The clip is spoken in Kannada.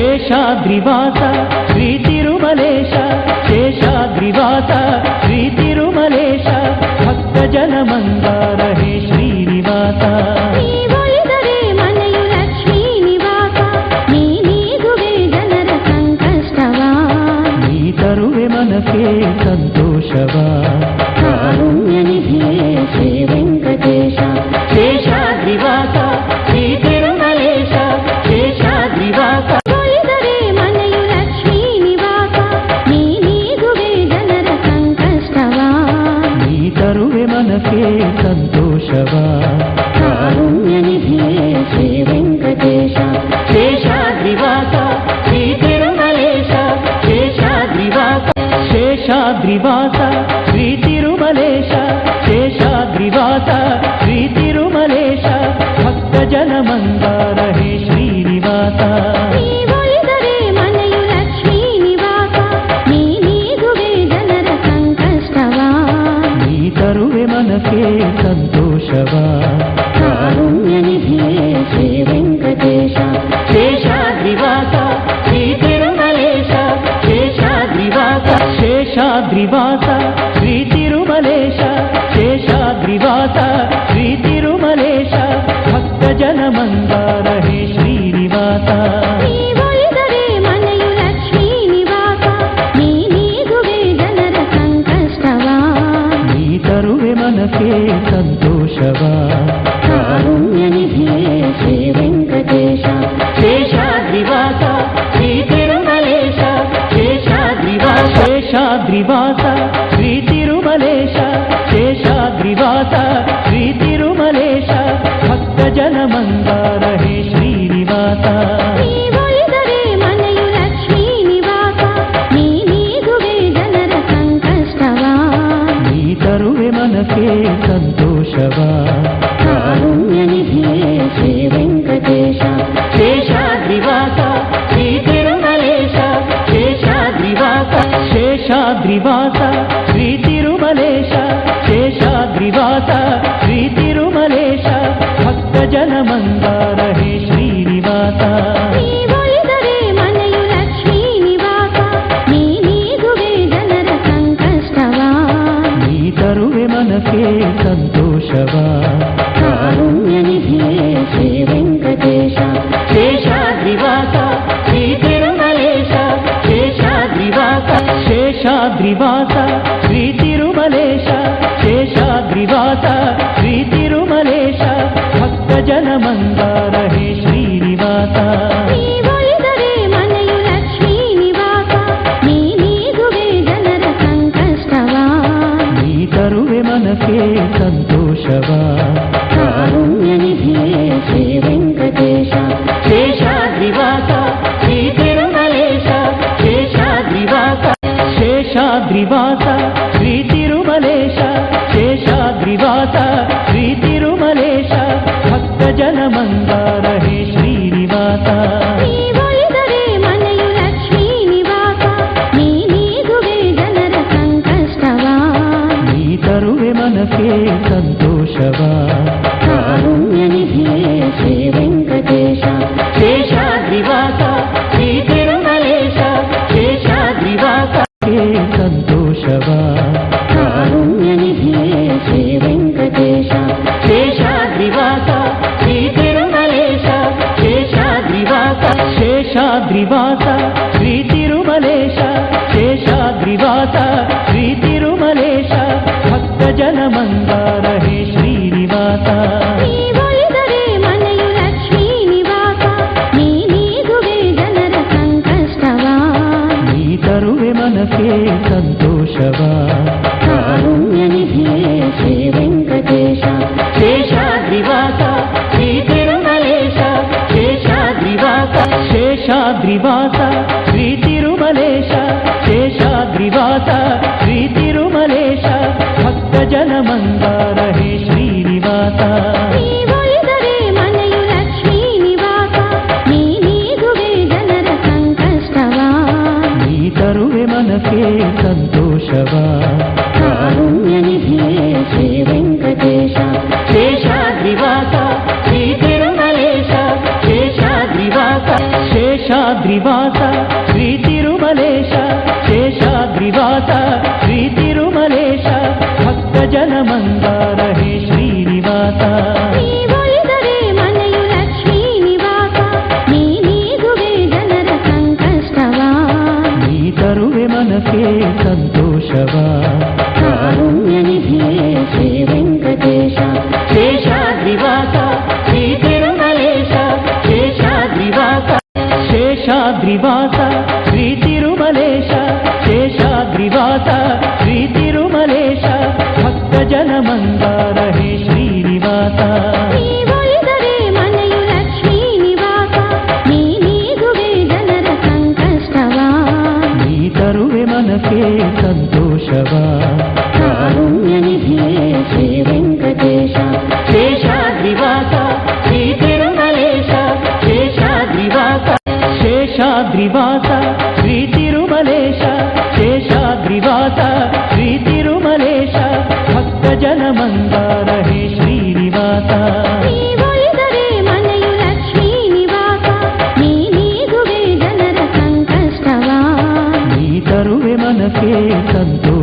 ಶೇಷಾದ್ರಿವಾಸ ಶ್ರೀ ತಿರುಮಲೇಶ ಶೇಷಾದ್ರಿವಾಸ ಶ್ರೀ ತಿರುಮಲೇಶ ಭಕ್ತ ಜನ ಮಂದಾರ ಹೇ ಶ್ರೀನಿವಾಸ ನೀವೊಲಿದರೆ ಮನೆಯು ಲಕ್ಷ್ಮೀ ನಿವಾಸ ನೀಗುವೆ ಜನರ ಸಂಕಷ್ಟವ ನೀ ತರುವೆ ಮನಕ್ಕೆ ಸಂತೋಷವ ಕಾರುಣ್ಯ ನಿಧಿಯೇ ಶ್ರೀ ವೆಂಕಟೇಶ ಶೇಷಾದ್ರಿವಾಸ ಶ್ರೀ ತಿರುಮಲೇಶ ಶೇಷಾದ್ರಿವಾಸ ಒಲಿದರೆ ಮನೆಯು ಲಕ್ಷ್ಮೀ ನಿವಾಸ ನೀಗುವೆ ಜನರ ಸಂಕಷ್ಟವ ನೀ ತರುವೆ ಮನಕ್ಕೆ ಸಂತೋಷವ ಕಾರುಣ್ಯ ನಿಧಿಯೇ ಶ್ರೀ ವೆಂಕಟೇಶ ಶೇಷಾದ್ರಿವಾಸ ಶ್ರೀ ತಿರುಮಲೇಶ ಶೇಷಾದ್ರಿವಾಸ ಶೇಷಾದ್ರಿವಾಸ ಶ್ರೀ ತಿರುಮಲೇಶ ಶೇಷಾದ್ರಿವಾಸ ಶ್ರೀ ತಿರುಮಲೇಶ ಭಕ್ತ ಜನ ಮಂದಾರ ಹೇ ಶ್ರೀನಿವಾಸ ನೀವೊಲಿದರೆ ಮನೆಯು ಲಕ್ಷ್ಮೀ ನಿವಾಸ ನೀಗುವೆ ಜನರ ಸಂಕಷ್ಟವ ನೀ ತರುವೆ ಮನಕ್ಕೆ ಸಂತೋಷವ ಕಾರುಣ್ಯ ನಿಧಿಯೇ ಶ್ರೀ ವೆಂಕಟೇಶ ಶೇಷಾದ್ರಿವಾಸ ಶ್ರೀ ತಿರುಮಲೇಶ ಶೇಷಾದ್ರಿವಾಸ ಶೇಷಾದ್ರಿವಾಸ ಶ್ರೀ ತಿರುಮಲೇಶ ಶೇಷಾದ್ರಿವಾಸ ಶ್ರೀ ತಿರುಮಲೇಶ ಭಕ್ತ ಜನ ಮಂದಾರ ಹೇ ಶ್ರೀನಿವಾಸ ನೀವೊಲಿದರೆ ಮನೆಯು ಲಕ್ಷ್ಮೀ ನಿವಾಸ ನೀಗುವೆ ಜನರ ಸಂಕಷ್ಟವ ನೀ ತರುವೆ ಮನಕ್ಕೆ ಸಂತೋಷವ ಕಾರುಣ್ಯ ನಿಧಿಯೇ ಶ್ರೀ ವೆಂಕಟೇಶ ಶೇಷಾದ್ರಿವಾಸ ಶ್ರೀ ತಿರುಮಲೇಶ ಶೇಷಾದ್ರಿವಾಸ ಶೇಷಾದ್ರಿವಾಸ ಶ್ರೀ ತಿರುಮಲೇಶ ಶೇಷಾದ್ರಿವಾಸ ಶ್ರೀ ತಿರುಮಲೇಶ ಭಕ್ತ ಜನ ಮಂದಾರ ಹೇ ಶ್ರೀನಿವಾಸ ನೀವೊಲಿದರೆ ಮನೆಯು ಲಕ್ಷ್ಮೀ ನಿವಾಸ ನೀಗುವೆ ಜನರ ಸಂಕಷ್ಟವ ನೀ ತರುವೆ ಮನಕ್ಕೆ ಸಂತೋಷವ ಕಾರುಣ್ಯ ನಿಧಿಯೇ ಶ್ರೀ ವೆಂಕಟೇಶ ಶೇಷಾದ್ರಿವಾಸ ಶ್ರೀ ತಿರುಮಲೇಶ ಶೇಷಾದ್ರಿವಾಸ ಶೇಷಾದ್ರಿವಾಸ ಶ್ರೀ ತಿರುಮಲೇಶ ಶೇಷಾದ್ರಿವಾಸ ಶ್ರೀ ತಿರುಮಲೇಶ ಭಕ್ತ ಜನ ಮಂದಾರ ಹೇ ಶ್ರೀನಿವಾಸ ನೀವೊಲಿದರೆ ಮನೆಯು ಲಕ್ಷ್ಮೀ ನಿವಾಸ ನೀಗುವೆ ಜನರ ಸಂಕಷ್ಟವ ನೀ ತರುವೆ ಮನಕ್ಕೆ ಸಂತೋಷವ ಕಾರುಣ್ಯ ನಿಧಿಯೇ ಶ್ರೀ ವೆಂಕಟೇಶ ಶೇಷಾದ್ರಿವಾಸ ಶ್ರೀ ತಿರುಮಲೇಶ ಶೇಷಾದ್ರಿವಾಸ ಶೇಷಾದ್ರಿವಾಸ ಶ್ರೀ ತಿರುಮಲೇಶ ಶೇಷಾದ್ರಿವಾಸ ಶ್ರೀ ತಿರುಮಲೇಶ ಭಕ್ತ ಜನ ಮಂದಾರ ಹೇ ಶ್ರೀನಿವಾಸ ನೀವೊಲಿದರೆ ಮನೆಯು ಲಕ್ಷ್ಮೀ ನಿವಾಸ ನೀಗುವೆ ಜನರ ಸಂಕಷ್ಟವ ನೀ ತರುವೆ ಮನಕ್ಕೆ ಸಂತೋಷವ ಕಾರುಣ್ಯ ನಿಧಿಯೇ ಶ್ರೀ ವೆಂಕಟೇಶ ಶೇಷಾದ್ರಿವಾಸ ಶ್ರೀ ತಿರುಮಲೇಶ ಶೇಷಾದ್ರಿವಾಸ ಶೇಷಾದ್ರಿವಾಸ ಶ್ರೀ ತಿರುಮಲೇಶ ಶೇಷಾದ್ರಿವಾಸ ಶ್ರೀ ತಿರುಮಲೇಶ ಭಕ್ತ ಜನ ಮಂದಾರ ಹೇ ಶ್ರೀನಿವಾಸ ನೀವೊಲಿದರೆ ಮನೆಯು ಲಕ್ಷ್ಮೀ ನಿವಾಸ ನೀಗುವೆ ಜನರ ಸಂಕಷ್ಟವ ನೀ ತರುವೆ ಮನಕ್ಕೆ ಸಂತೋಷವ ಕಾರುಣ್ಯ ನಿಧಿಯೇ ಶ್ರೀ ವೆಂಕಟೇಶ ಶೇಷಾದ್ರಿವಾಸ ಶ್ರೀ ತಿರುಮಲೇಶ ಶೇಷಾದ್ರಿವಾಸ ಸಂತೋಷವ ಕಾರುಣ್ಯ ನಿಧಿಯೇ ಶ್ರೀ ವೆಂಕಟೇಶ ಶೇಷಾದ್ರಿವಾಸ ಶ್ರೀ ತಿರುಮಲೇಶ ಶೇಷಾದ್ರಿವಾಸ ಶೇಷಾದ್ರಿವಾಸ ಶ್ರೀ ತಿರುಮಲೇಶ ಶೇಷಾದ್ರಿವಾಸ ಶ್ರೀ ತಿರುಮಲೇಶ ಭಕ್ತ ಜನ ಮಂದಾರ ಹೇ ಶ್ರೀನಿವಾಸ ನೀವೊಲಿದರೆ ಮನೆಯು ಲಕ್ಷ್ಮೀ ನಿವಾಸ ನೀಗುವೆ ಜನರ ಸಂಕಷ್ಟವ ನೀ ತರುವೆ ಮನಕ್ಕೆ ಸಂತೋಷವ ಕಾರುಣ್ಯ ನಿಧಿಯೇ ಶ್ರೀ ವೆಂಕಟೇಶ ಶೇಷಾದ್ರಿವಾಸ ಶ್ರೀ ತಿರುಮಲೇಶ ಶೇಷಾದ್ರಿವಾಸ ಶೇಷಾದ್ರಿವಾಸ ಶ್ರೀ ತಿರುಮಲೇಶ ಶೇಷಾದ್ರಿವಾಸ ಶ್ರೀ ತಿರುಮಲೇಶ ಭಕ್ತ ಜನ ಮಂದಾರ ಹೇ ಶ್ರೀನಿವಾಸ ನೀವೊಲಿದರೆ ಮನೆಯು ಲಕ್ಷ್ಮೀ ನಿವಾಸ ನೀಗುವೆ ಜನರ ಸಂಕಷ್ಟವ ನೀ ತರುವೆ ಮನಕ್ಕೆ ಸಂತೋಷವ ಕಾರುಣ್ಯ ನಿಧಿಯೇ ಶ್ರೀ ವೆಂಕಟೇಶ ಶೇಷಾದ್ರಿವಾಸ ಶ್ರೀ ತಿರುಮಲೇಶ ಶೇಷಾದ್ರಿವಾಸ ಶೇಷಾದ್ರಿವಾಸ ಶೇಷಾದ್ರಿವಾಸ ಶ್ರೀ ತಿರುಮಲೇಶ ಶೇಷಾದ್ರಿವಾಸ ಶ್ರೀ ತಿರುಮಲೇಶ ಭಕ್ತ ಜನ ಮಂದಾರ ಹೇ ಶ್ರೀನಿವಾಸ ನೀವೊಲಿದರೆ ಮನೆಯು ಲಕ್ಷ್ಮೀ ನಿವಾಸ ನೀಗುವೆ ಜನರ ಸಂಕಷ್ಟವ ನೀ ತರುವೆ ಮನಕ್ಕೆ ಸಂತೋಷವ ಕಾರುಣ್ಯ ನಿಧಿಯೇ ಶ್ರೀ ವೆಂಕಟೇಶ ಶೇಷಾದ್ರಿವಾಸ ಶ್ರೀ ತಿರುಮಲೇಶ ಶೇಷಾದ್ರಿವಾಸ ಶೇಷಾದ್ರಿವಾಸ ಶ್ರೀ ತಿರುಮಲೇಶ ಶೇಷಾದ್ರಿವಾಸ ಶ್ರೀ ತಿರುಮಲೇಶ ಭಕ್ತ ಜನ ಮಂದಾರ ಹೇ ಶ್ರೀನಿವಾಸ ನೀವೊಲಿದರೆ ಮನೆಯು ಲಕ್ಷ್ಮೀ ನಿವಾಸ ನೀಗುವೆ ಜನರ ಸಂಕಷ್ಟವ ನೀ ತರುವೆ ಮನಕ್ಕೆ ಸಂತೋಷವ ಕಾರುಣ್ಯ ನಿಧಿಯೇ ಶ್ರೀ ವೆಂಕಟೇಶ ಶೇಷಾದ್ರಿವಾಸ ಶ್ರೀ ತಿರುಮಲೇಶ ಶೇಷಾದ್ರಿವಾಸ ಶೇಷಾದ್ರಿವಾಸ ಶ್ರೀ ತಿರುಮಲೇಶ ಶೇಷಾದ್ರಿವಾಸ ಶ್ರೀ ತಿರುಮಲೇಶ ಭಕ್ತ ಜನ ಮಂದಾರ ಹೇ ಶ್ರೀನಿವಾಸ ನೀವೊಲಿದರೆ ಮನೆಯು ಲಕ್ಷ್ಮೀ ನಿವಾಸ ನೀಗುವೆ ಜನರ ಸಂಕಷ್ಟವ ನೀ ತರುವೆ ಮನಕ್ಕೆ ಸಂತೋಷ